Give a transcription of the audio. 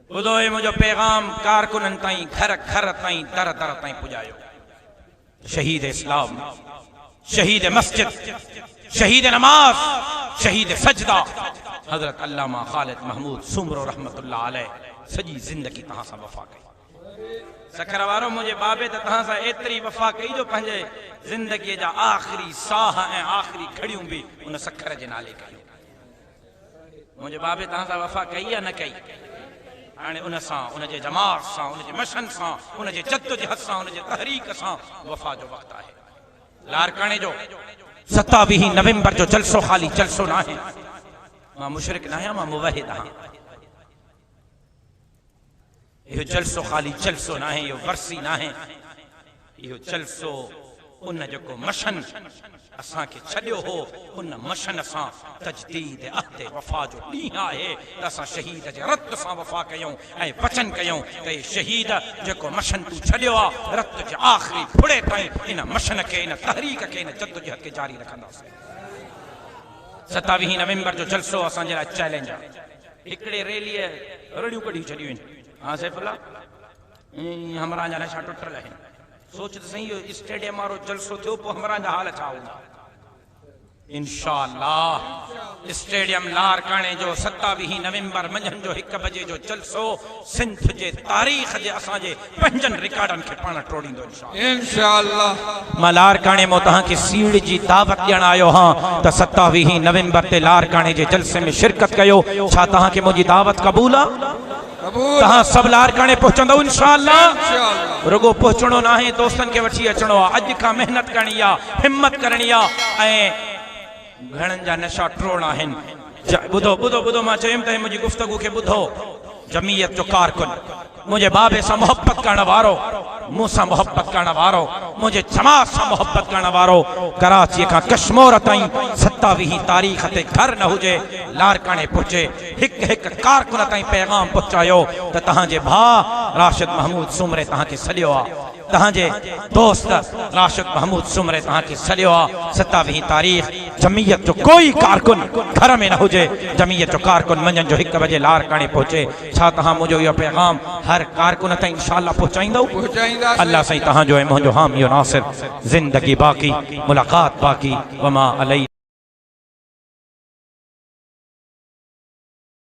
ॿुधो मुंहिंजो पैगाम कारकुननि ताईं घर घर ताईं दर दर ताईं पुॼायो। शहीद इस्लाम, शहीद मस्जिद, शहीद नमाज, शहीद सजदा हजरत अल्लामा ख़ालिद महमूद सुमरो रहमतुल्लाह अलैह सॼी ज़िंदगी तव्हां सां वफ़ा कई। सखर वारो मुंहिंजे बाबे त तव्हां सां एतिरी वफ़ा कई जो पंहिंजे ज़िंदगीअ जा आख़िरी साह ऐं आख़िरी घड़ियूं बि उन सखर जे नाले कयूं। मुंहिंजे बाबे तव्हां सां वफ़ा कई या न कई? हाणे उन सां, उनजे जमात सां, उनजे मशन सां, उनजे जद्दोजहद सां, उनजे तहरीक सां वफ़ा जो वक़्तु आहे। लारकाणे जो 27 नवंबर जो जलसो ख़ाली जलसो न आहे। मां मुशरिक न आहियां, मां मुवहिद आहियां। इहो जलसो ख़ाली जलसो न आहे, इहो वरसी न आहे। इहो जलसो उन जेको मशन असांखे छॾियो हो, उन मशन सां तजदीद अहद वफ़ा जो ॾींहुं आहे त असां शहीद जे रत सां वफ़ा कयूं ऐं वचन कयूं त हे शहीद जेको मशन तूं छॾियो आहे, रत जे आख़िरी फुड़े ताईं इन मशन खे, इन तहरीक खे, इन जद्दोजहद खे जारी रखंदासीं। 27 नवंबर जो जलसो असांजे लाइ चैलेंज आहे। हिकिड़े रैलीअ रड़ियूं कढी छॾियूं आहिनि। हाँ सैफुल्लाह, हमरा जा नशा टुटल आहिनि। सोच त सही, इहो स्टेडियम वारो जलसो थियो पोइ हमरा जा हाल छा हूंदा? इंशाअल्लाह स्टेडियम लारकाणे जो 27 नवंबर मंझंदि जो 1 बजे जो जलसो सिंध जे तारीख़ जे असांजे पंजनि रिकॉर्डनि खे पाण टोड़ींदो इंशाअल्लाह। मां लारकाणे मां तव्हांखे सीड़ जी दावत ॾियण आयो हां त 27 नवंबर ते लारकाणे जे जलसे में शिरकत कयो। छा तव्हांखे मुंहिंजी दावत क़बूल आहे? तहां सब लारकाणे पहुचंदो इंशाअल्लाह। रुगो पहुचणो न आहे, दोस्तन के वठी अचणो आहे। अॼु खां मेहनत करणी आहे, हिम्मत करणी आहे ऐं घणनि जा नशा टोड़ना आहिनि। ॿुधो ॿुधो ॿुधो, मां चयुमि त मुंहिंजी गुफ़्तगू खे ॿुधो। जमीयत जो कारकुन, मुंहिंजे बाबे सां मोहब्बत करण वारो, मूंसां मोहब्बत करण वारो, मुंहिंजे जमात सां मोहब्बत करण वारो, कराची खां कश्मीर ताईं 27 तारीख़ ते घर न हुजे, लारकाणे पहुचे, हिकु हिकु कारकुन ताईं पैगाम पहुचायो त तव्हांजे भाउ राशिद महमूद सुमरे तव्हांखे सॾियो आहे, तव्हांजे दोस्त राशिद महमूद सुमरे तव्हांखे सॾियो आहे। 27 तारीख़ जमीयत जो कोई कारकुन घर में न हुजे, जमीयत जो कारकुन मंझंदि जो 1 बजे लारकाणे पहुचे। छा तव्हां मुंहिंजो इहो पैगाम हर कारकुन ताईं इंशाअल्लाह पहुचाईंदो? अल्लाह साईं तव्हांजो ऐं मुंहिंजो हामी नासिर। ज़िंदगी बाक़ी, मुलाक़ात बाक़ी, वमा अलैना।